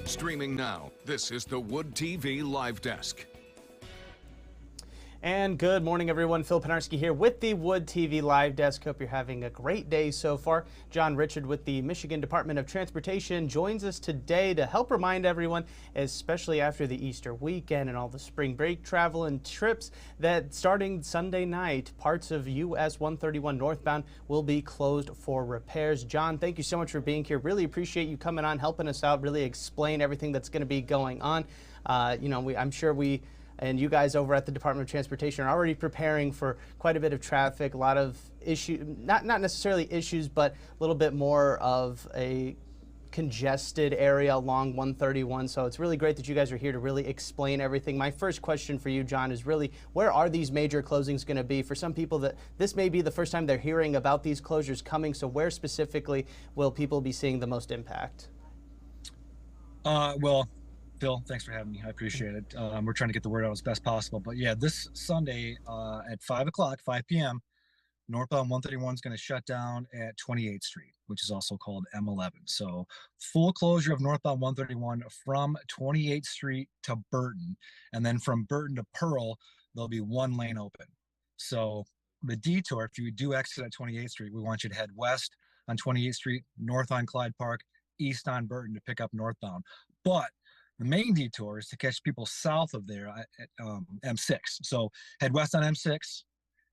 Streaming now, this is the Wood TV Live Desk. And good morning, everyone. Phil Penarski here with the Wood TV Live Desk. Hope you're having a great day so far. John Richard with the Michigan Department of Transportation joins us today to help remind everyone, especially after the Easter weekend and all the spring break travel and trips, that starting Sunday night, parts of US-131 northbound will be closed for repairs. John, thank you so much for being here. Really appreciate you coming on, helping us out, really explain everything that's going to be going on. I'm sure we and you guys over at the Department of Transportation are already preparing for quite a bit of traffic, a lot of issues, not necessarily issues, but a little bit more of a congested area along 131. So it's really great that you guys are here to really explain everything. My first question for you, John, is really, where are these major closings going to be? For some people, that this may be the first time they're hearing about these closures coming. So where specifically will people be seeing the most impact? Well, Phil, thanks for having me. I appreciate it. We're trying to get the word out as best possible. But yeah, this Sunday at 5 p.m., northbound 131 is going to shut down at 28th Street, which is also called M11. So full closure of northbound 131 from 28th Street to Burton. And then from Burton to Pearl, there'll be one lane open. So the detour, if you do exit at 28th Street, we want you to head west on 28th Street, north on Clyde Park, east on Burton to pick up northbound. But the main detour is to catch people south of there at M6. So head west on M6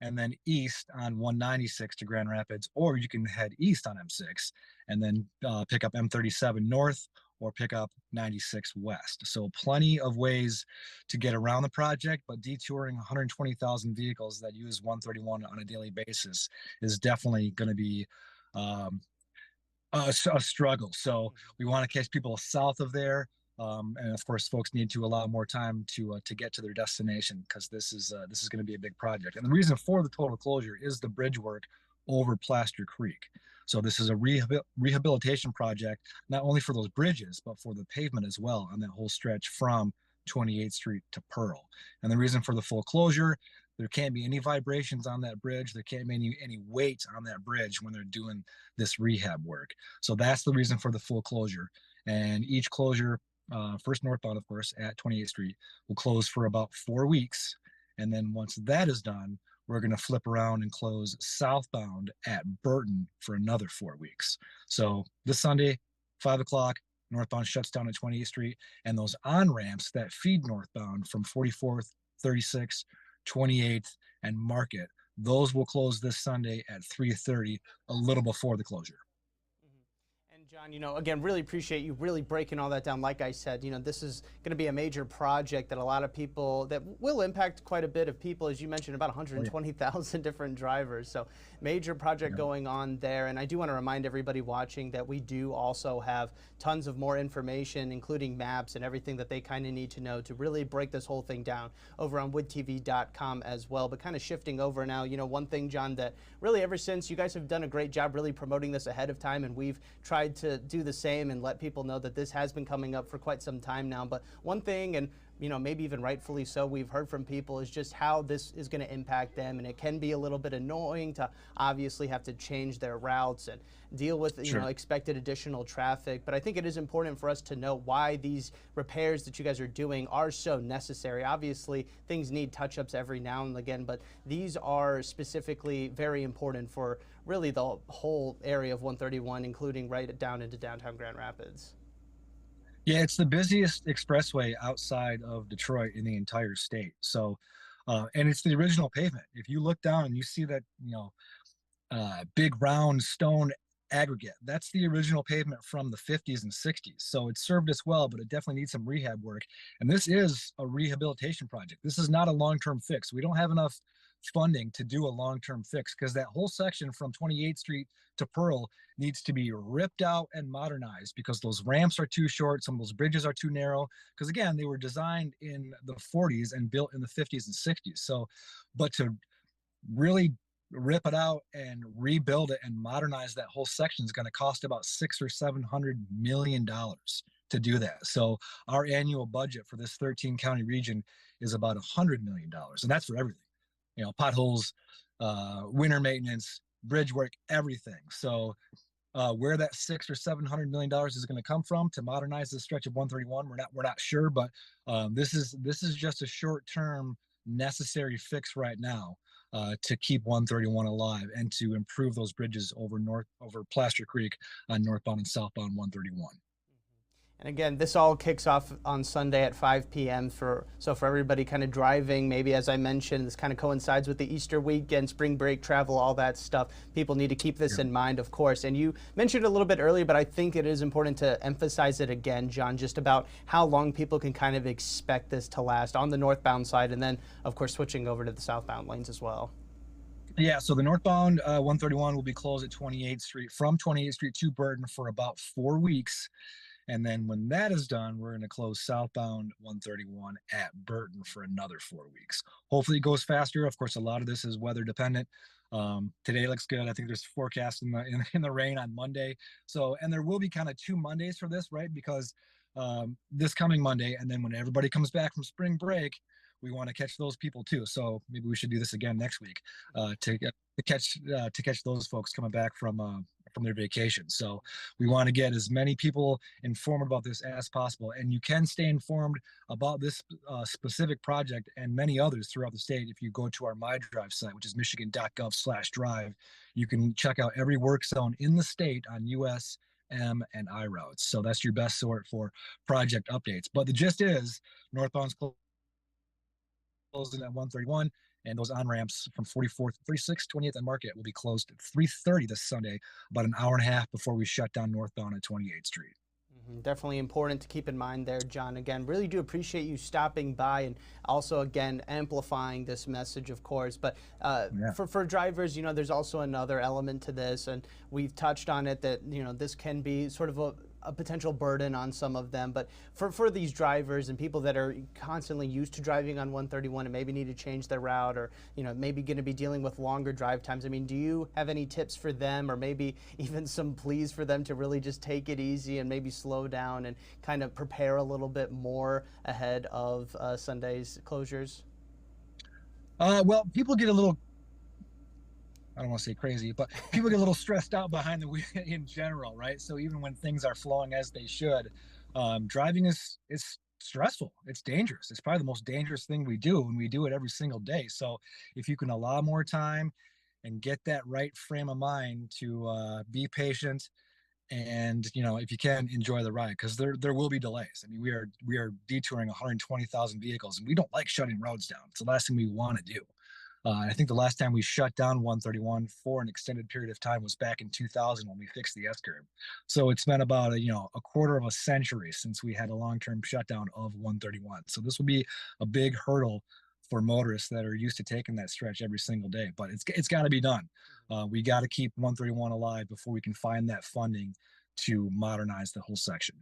and then east on 196 to Grand Rapids, or you can head east on M6 and then pick up M37 north or pick up 96 west. So plenty of ways to get around the project, but detouring 120,000 vehicles that use 131 on a daily basis is definitely going to be a struggle. So we want to catch people south of there. And of course, folks need to allow more time to get to their destination, because this is going to be a big project. And the reason for the total closure is the bridge work over Plaster Creek. So this is a rehabilitation project, not only for those bridges, but for the pavement as well on that whole stretch from 28th Street to Pearl. And the reason for the full closure, there can't be any vibrations on that bridge. There can't be any weight on that bridge when they're doing this rehab work. So that's the reason for the full closure. And each closure, first northbound, of course, at 28th Street, will close for about 4 weeks. And then once that is done, we're going to flip around and close southbound at Burton for another 4 weeks. So this Sunday, 5 o'clock, northbound shuts down at 28th Street. And those on-ramps that feed northbound from 44th, 36th, 28th, and Market, those will close this Sunday at 3:30, a little before the closure. John, again, really appreciate you really breaking all that down. Like I said, this is going to be a major project that a lot of people, that will impact quite a bit of people, as you mentioned, about 120,000 different drivers. So major project going on there. And I do want to remind everybody watching that we do also have tons of more information, including maps and everything that they kind of need to know to really break this whole thing down over on woodtv.com as well. But kind of shifting over now, one thing, John, that really ever since, you guys have done a great job really promoting this ahead of time, and we've tried to do the same and let people know that this has been coming up for quite some time now. But one thing, and maybe even rightfully so, we've heard from people is just how this is going to impact them. And it can be a little bit annoying to obviously have to change their routes and deal with expected additional traffic. But I think it is important for us to know why these repairs that you guys are doing are so necessary. Obviously, things need touch-ups every now and again, but these are specifically very important for really the whole area of 131, including right down into downtown Grand Rapids. Yeah, it's the busiest expressway outside of Detroit in the entire state. So, and it's the original pavement. If you look down and you see that, big round stone aggregate, that's the original pavement from the 50s and 60s. So it served us well, but it definitely needs some rehab work. And this is a rehabilitation project. This is not a long-term fix. We don't have enough funding to do a long-term fix, because that whole section from 28th Street to Pearl needs to be ripped out and modernized, because those ramps are too short, some of those bridges are too narrow, because again, they were designed in the 40s and built in the 50s and 60s. So, but to really rip it out and rebuild it and modernize that whole section is going to cost about $600 or $700 million to do that. So our annual budget for this 13 county region is about $100 million, and that's for everything. Potholes, winter maintenance, bridge work, everything. So Where that $600 or $700 million is going to come from to modernize the stretch of 131, we're not sure, but this is just a short-term necessary fix right now to keep 131 alive and to improve those bridges over Plaster Creek on northbound and southbound 131. And again, this all kicks off on Sunday at 5 p.m. for everybody kind of driving, maybe as I mentioned, this kind of coincides with the Easter weekend, spring break travel, all that stuff. People need to keep this in mind, of course. And you mentioned it a little bit earlier, but I think it is important to emphasize it again, John, just about how long people can kind of expect this to last on the northbound side, and then, of course, switching over to the southbound lanes as well. Yeah, so the northbound 131 will be closed at 28th Street from 28th Street to Burton for about 4 weeks. And then when that is done, we're going to close southbound 131 at Burton for another 4 weeks. Hopefully it goes faster. Of course, a lot of this is weather dependent. Today looks good. I think there's forecast in the rain on Monday. So, and there will be kind of 2 Mondays for this, right? Because this coming Monday, and then when everybody comes back from spring break, we want to catch those people too. So maybe we should do this again next week to catch those folks coming back from their vacation. So we want to get as many people informed about this as possible. And you can stay informed about this specific project and many others throughout the state if you go to our MyDrive site, which is michigan.gov/drive. You can check out every work zone in the state on US, M, and I routes. So that's your best sort for project updates. But the gist is northbound's closing at 131, and those on-ramps from 44th, 36th, 20th, and Market will be closed at 3:30 this Sunday, about an hour and a half before we shut down northbound at 28th Street. Definitely important to keep in mind there, John. Again, really do appreciate you stopping by and also, again, amplifying this message, of course. But for drivers, you know, there's also another element to this, and we've touched on it that, you know, this can be sort of a potential burden on some of them. But for these drivers and people that are constantly used to driving on 131 and maybe need to change their route, or, you know, maybe going to be dealing with longer drive times, I mean, do you have any tips for them, or maybe even some pleas for them to really just take it easy and maybe slow down and kind of prepare a little bit more ahead of Sunday's closures? Well, people get a little, I don't want to say crazy, but people get a little stressed out behind the wheel in general, right? So even when things are flowing as they should, driving is stressful. It's dangerous. It's probably the most dangerous thing we do, and we do it every single day. So if you can allow more time and get that right frame of mind to be patient, and, you know, if you can, enjoy the ride, because there will be delays. I mean, we are detouring 120,000 vehicles, and we don't like shutting roads down. It's the last thing we want to do. I think the last time we shut down 131 for an extended period of time was back in 2000 when we fixed the S-curve. So it's been about a quarter of a century since we had a long-term shutdown of 131. So this will be a big hurdle for motorists that are used to taking that stretch every single day. But it's got to be done. We got to keep 131 alive before we can find that funding to modernize the whole section.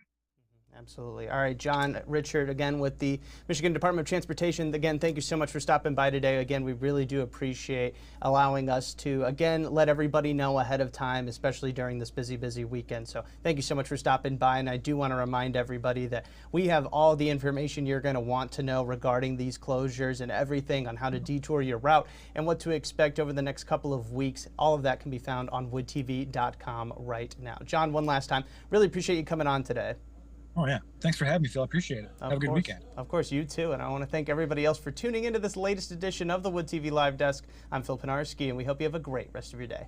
Absolutely. All right, John, Richard, again with the Michigan Department of Transportation. Again, thank you so much for stopping by today. Again, we really do appreciate allowing us to, again, let everybody know ahead of time, especially during this busy weekend. So thank you so much for stopping by. And I do want to remind everybody that we have all the information you're going to want to know regarding these closures and everything on how to detour your route and what to expect over the next couple of weeks. All of that can be found on woodtv.com right now. John, one last time, really appreciate you coming on today. Oh, yeah. Thanks for having me, Phil. I appreciate it. Have a good weekend. Of course, you too. And I want to thank everybody else for tuning into this latest edition of the Wood TV Live Desk. I'm Phil Pinarski, and we hope you have a great rest of your day.